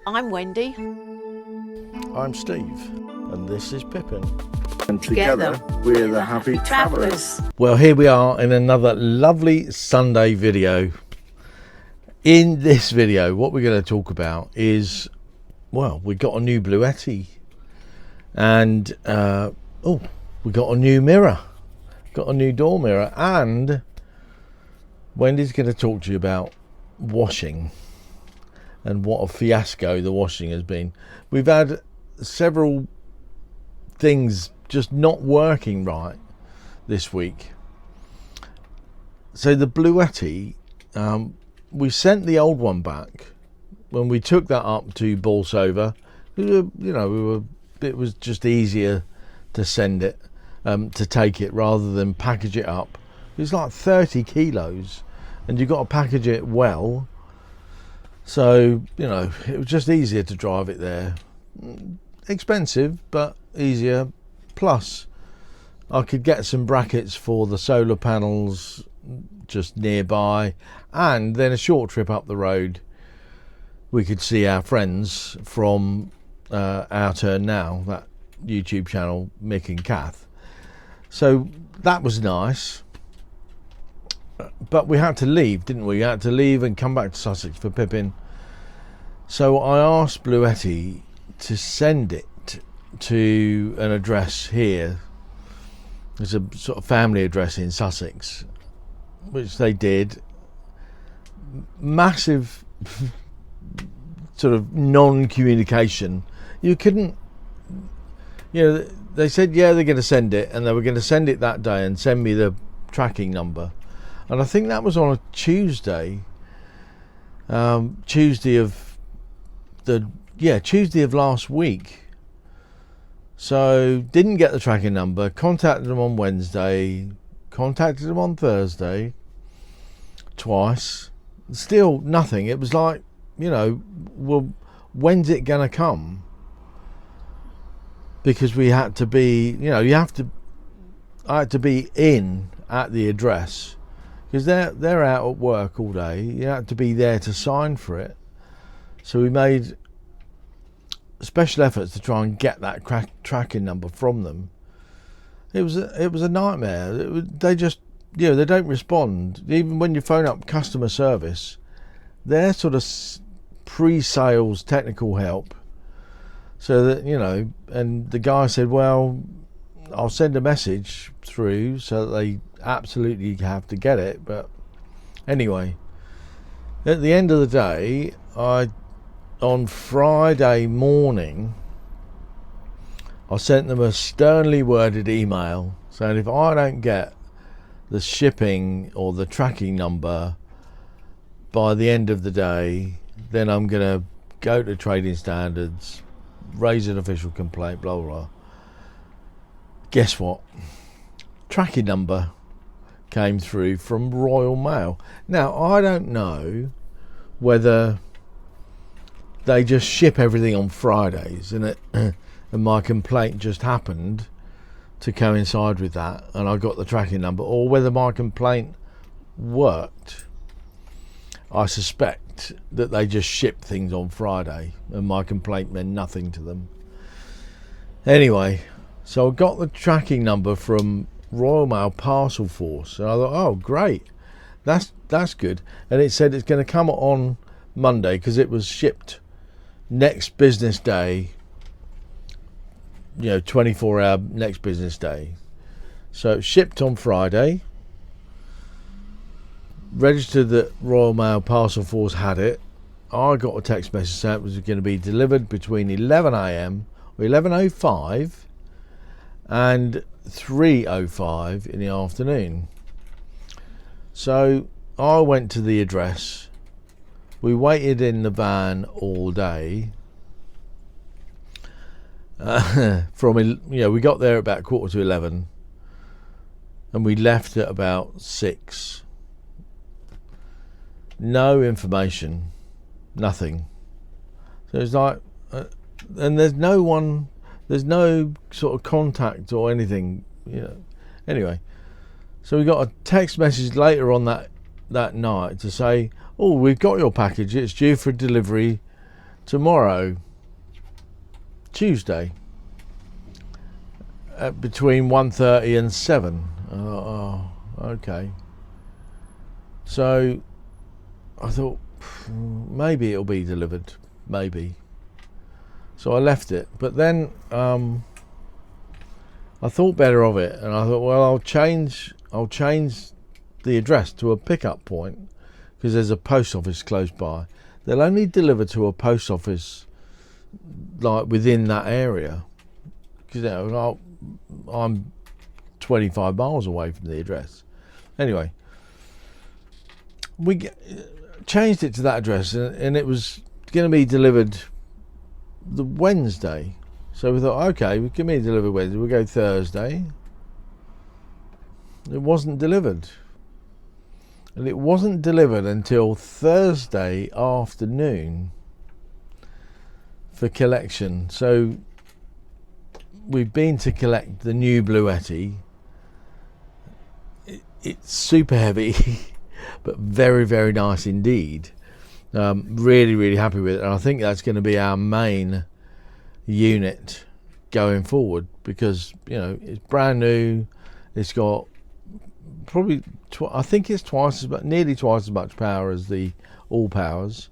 I'm Wendy. I'm Steve, and this is Pippin. And together we're the Happy Travellers. Well, here we are in another lovely Sunday video. In this video, what we're going to talk about is, well, we got a new Bluetti, and we got a new mirror, got a new door mirror, and Wendy's going to talk to you about washing and what a fiasco the washing has been. We've had several things just not working right this week. So the Bluetti, we sent the old one back. When we took that up to Bolsover, it was just easier to send it, to take it rather than package it up. It's like 30 kilos and you've got to package it well. So, it was just easier to drive it there. Expensive, but easier. Plus, I could get some brackets for the solar panels just nearby, and then a short trip up the road we could see our friends from Our Turn Now, that YouTube channel, Mick and Kath. So that was nice, but we had to leave, didn't we? We had to leave and come back to Sussex for Pippin. So I asked Bluetti to send it to an address here. There's a sort of family address in Sussex, which they did. Massive sort of non-communication. You couldn't, they said, yeah, they're going to send it, and they were going to send it that day and send me the tracking number. And I think that was on a Tuesday, Tuesday of last week. So didn't get the tracking number, contacted them on Wednesday, contacted them on Thursday, twice, still nothing. It was like, well, when's it gonna come? Because we had to be, I had to be in at the address, because they're out at work all day. You had to be there to sign for it. So we made special efforts to try and get that tracking number from them. It was a nightmare. They just, they don't respond. Even when you phone up customer service, they're sort of pre-sales technical help. So that, and the guy said, well, I'll send a message through so that they absolutely have to get it. But anyway, at the end of the day, on Friday morning, I sent them a sternly worded email saying if I don't get the shipping or the tracking number by the end of the day, then I'm going to go to trading standards, raise an official complaint, blah, blah, blah. Guess what? Tracking number came through from Royal Mail. Now, I don't know whether they just ship everything on Fridays and my complaint just happened to coincide with that and I got the tracking number, or whether my complaint worked. I suspect that they just ship things on Friday and my complaint meant nothing to them. Anyway, so I got the tracking number from Royal Mail Parcel Force, and I thought, oh great, that's good. And it said it's going to come on Monday because it was shipped next business day, 24-hour next business day. So it shipped on Friday, registered that Royal Mail Parcel Force had it. I got a text message saying it was going to be delivered between 11 a.m. or 11:05 and 3:05 in the afternoon. So I went to the address. We waited in the van all day. We got there about 11:15, and we left at about 6. No information, nothing. So it's like, and there's no sort of contact or anything, Anyway, so we got a text message later on that night to say, oh, we've got your package, it's due for delivery tomorrow, Tuesday, between 1:30 and 7. Oh, okay. So I thought maybe it'll be delivered, maybe. So I left it, but then I thought better of it, and I thought, well, I'll change the address to a pickup point, because there's a post office close by. They'll only deliver to a post office like within that area, because I'm 25 miles away from the address. Anyway, we changed it to that address, and it was going to be delivered the Wednesday. So we thought, okay, we can be delivered Wednesday. We'll go Thursday. It wasn't delivered. And it wasn't delivered until Thursday afternoon for collection. So we've been to collect the new Bluetti. It's super heavy, but very, very nice indeed. Really, really happy with it. And I think that's going to be our main unit going forward, because, you know, it's brand new. It's got probably I think it's nearly twice as much power as the all powers,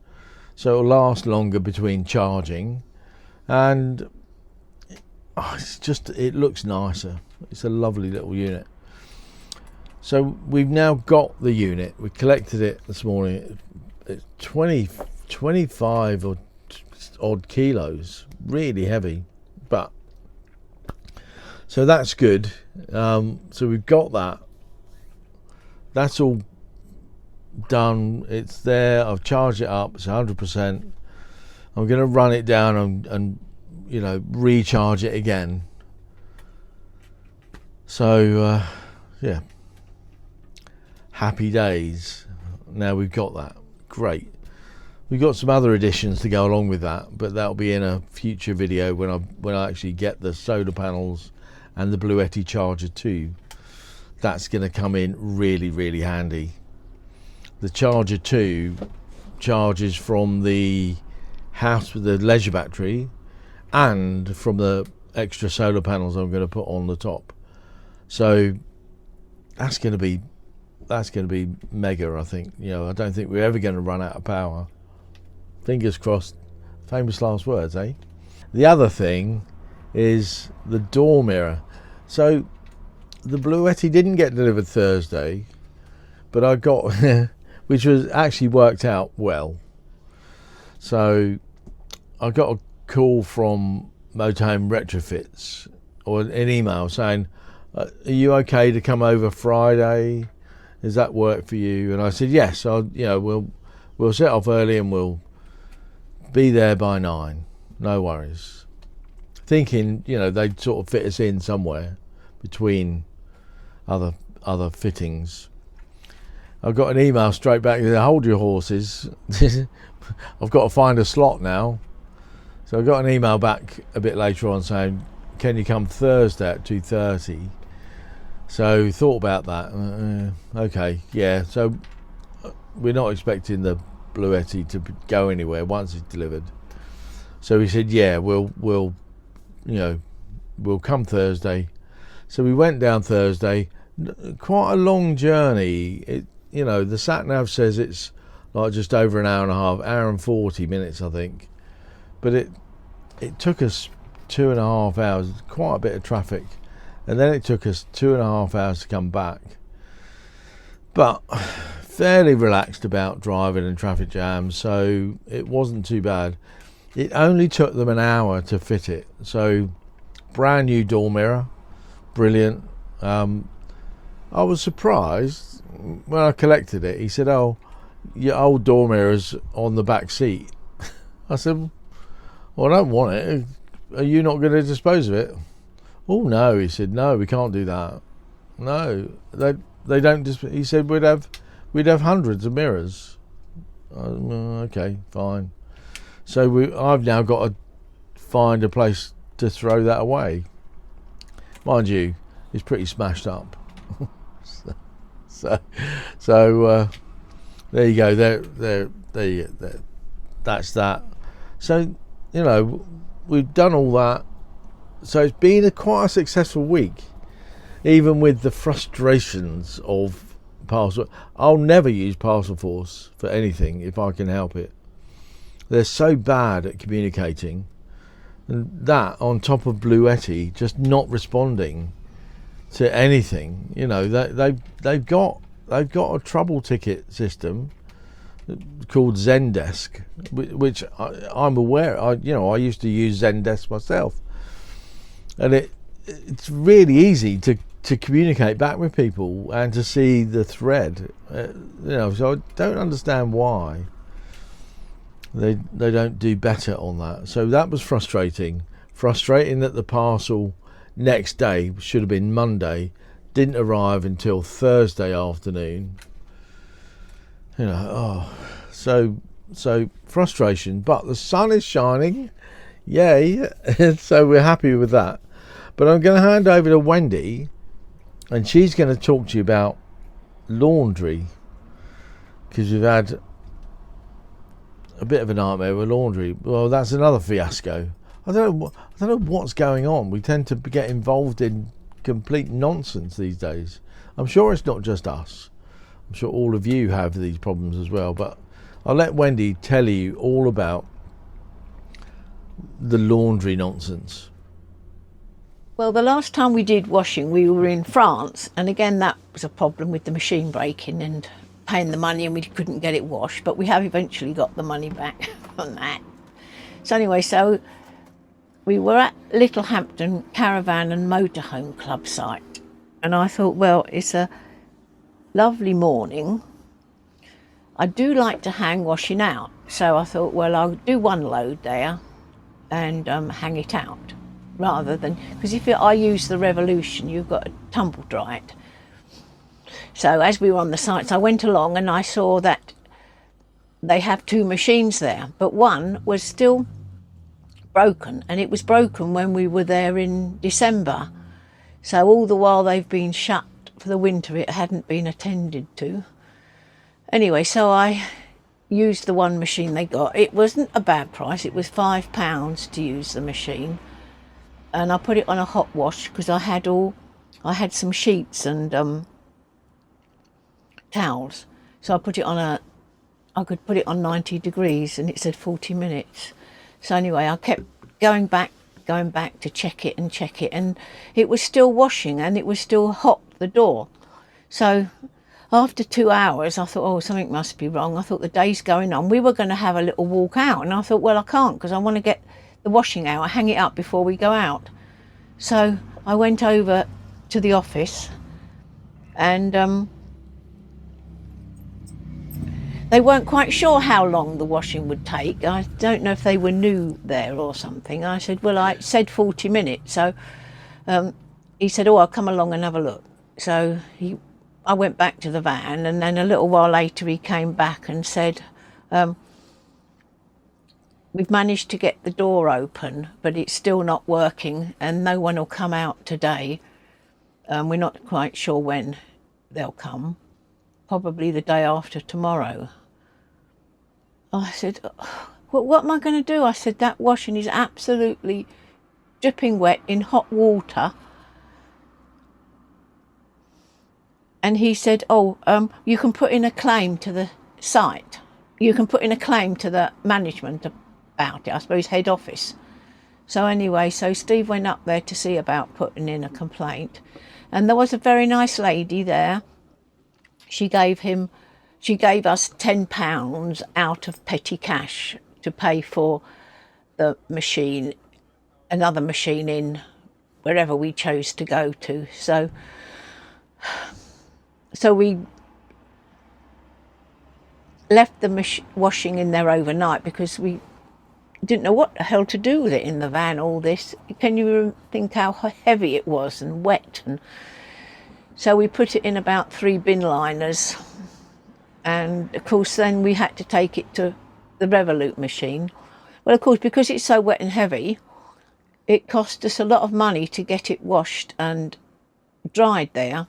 so it'll last longer between charging, and it looks nicer. It's a lovely little unit. So we've now got the unit. We collected it this morning. It's 25 or odd kilos, really heavy, but so that's good. So we've got that. That's all done. It's there. I've charged it up. It's 100%. I'm going to run it down and you know, recharge it again. So yeah, happy days. Now we've got that. Great. We've got some other additions to go along with that, but that'll be in a future video when I actually get the solar panels and the Bluetti charger too. That's going to come in really, really handy. The charger 2 charges from the house with the leisure battery and from the extra solar panels I'm going to put on the top. So that's going to be mega, I think. You know, I don't think we're ever going to run out of power. Fingers crossed. Famous last words, eh? The other thing is the door mirror. So the Bluetti didn't get delivered Thursday, but I got which was actually worked out well. So I got a call from Motown Retrofits, or an email saying, are you okay to come over Friday? Does that work for you? And I said yes. We'll set off early and we'll be there by 9. No worries. Thinking, you know, they'd sort of fit us in somewhere between other fittings. I got an email straight back. Hold your horses. I've got to find a slot now. So I got an email back a bit later on saying, can you come Thursday at 2:30? So thought about that. Okay, yeah. So we're not expecting the Bluetti to go anywhere once it's delivered. So he said, yeah, we'll come Thursday. So we went down Thursday. Quite a long journey. The sat nav says it's like just over an hour and a half, hour and 40 minutes, I think. But it took us 2.5 hours, quite a bit of traffic. And then it took us 2.5 hours to come back. But fairly relaxed about driving and traffic jams, so it wasn't too bad. It only took them an hour to fit it. So brand new door mirror, brilliant. I was surprised when I collected it. He said, oh, your old door mirror's on the back seat. I said, well, I don't want it. Are you not going to dispose of it? Oh no, he said, no, we can't do that. No, they don't. He said we'd have hundreds of mirrors. Okay, fine. So I've now got to find a place to throw that away. Mind you, it's pretty smashed up. so there you go. There. That's that. So, you know, we've done all that. So it's been quite a successful week, even with the frustrations of Parcel. I'll never use Parcel Force for anything if I can help it. They're so bad at communicating, and that on top of Bluetti just not responding to anything. You know, they've got a trouble ticket system called Zendesk, which I'm aware. I used to use Zendesk myself, and it's really easy to communicate back with people and to see the thread. So I don't understand why they don't do better on that. So that was frustrating that the parcel next day, should have been Monday, didn't arrive until Thursday afternoon. So frustration, but the sun is shining, yay. So we're happy with that. But I'm going to hand over to Wendy, and she's going to talk to you about laundry, because we've had a bit of a nightmare with laundry. Well, that's another fiasco. I don't know what's going on. We tend to get involved in complete nonsense these days. I'm sure it's not just us. I'm sure all of you have these problems as well. But I'll let Wendy tell you all about the laundry nonsense. Well, the last time we did washing, we were in France, and again that was a problem with the machine breaking and paying the money, and we couldn't get it washed, but we have eventually got the money back on that. So anyway, so we were at Littlehampton Caravan and Motorhome Club site, and I thought, well, it's a lovely morning. I do like to hang washing out, so I thought, well, I'll do one load there and hang it out, rather than, because if I use the Revolution, you've got to tumble dry it. So as we were on the sites, I went along and I saw that they have two machines there, but one was still broken, and it was broken when we were there in December. So all the while they've been shut for the winter, it hadn't been attended to. Anyway, so I used the one machine they got. It wasn't a bad price. It was £5 to use the machine. And I put it on a hot wash because I had some sheets and towels. So I could put it on 90 degrees and it said 40 minutes. So anyway, I kept going back to check it, and it was still washing and it was still hot, the door. So after 2 hours, I thought, oh, something must be wrong. I thought the day's going on. We were going to have a little walk out, and I thought, well, I can't because I want to get the washing out, hang it up before we go out. So I went over to the office, and they weren't quite sure how long the washing would take. I don't know if they were new there or something. I said, well, I said 40 minutes. So he said, oh, I'll come along and have a look. So I went back to the van, and then a little while later he came back and said, we've managed to get the door open, but it's still not working and no one will come out today. We're not quite sure when they'll come, probably the day after tomorrow. I said, well, what am I going to do? I said, that washing is absolutely dripping wet in hot water. And he said, oh, you can put in a claim to the site. You can put in a claim to the management about it, I suppose head office. So anyway, so Steve went up there to see about putting in a complaint. And there was a very nice lady there. She gave us £10 out of petty cash to pay for the machine, another machine in wherever we chose to go to. So we left the washing in there overnight because we didn't know what the hell to do with it in the van, all this. Can you think how heavy it was and wet? And so we put it in about 3 bin liners. And of course then we had to take it to the Revolut machine. Well, of course, because it's so wet and heavy, it cost us a lot of money to get it washed and dried there,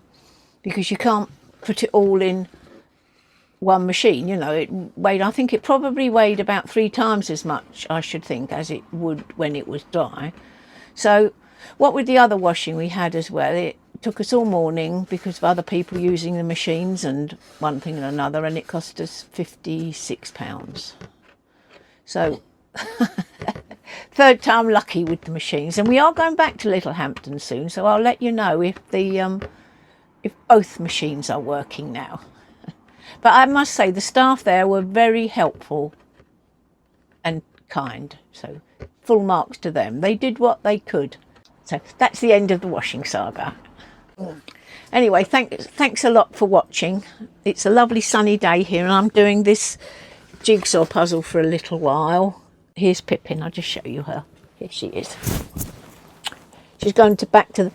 because you can't put it all in one machine, you know, it weighed, I think it probably weighed about 3 times as much, I should think, as it would when it was dry. So what with the other washing we had as well, it took us all morning because of other people using the machines and one thing and another, and it cost us £56. So third time lucky with the machines. And we are going back to Littlehampton soon, so I'll let you know if if both machines are working now. But I must say the staff there were very helpful and kind, so full marks to them. They did what they could. So that's the end of the washing saga. Anyway, thanks a lot for watching. It's a lovely sunny day here, and I'm doing this jigsaw puzzle for a little while. Here's Pippin. I'll just show you her. Here she is. She's going back to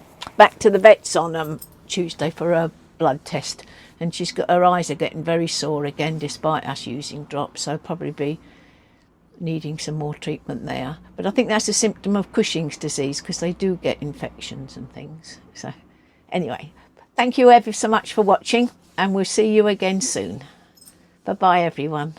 the vets on Tuesday for a blood test, and her eyes are getting very sore again despite us using drops, so probably be needing some more treatment there. But I think that's a symptom of Cushing's disease, because they do get infections and things. So anyway, thank you ever so much for watching, and we'll see you again soon. Bye bye everyone.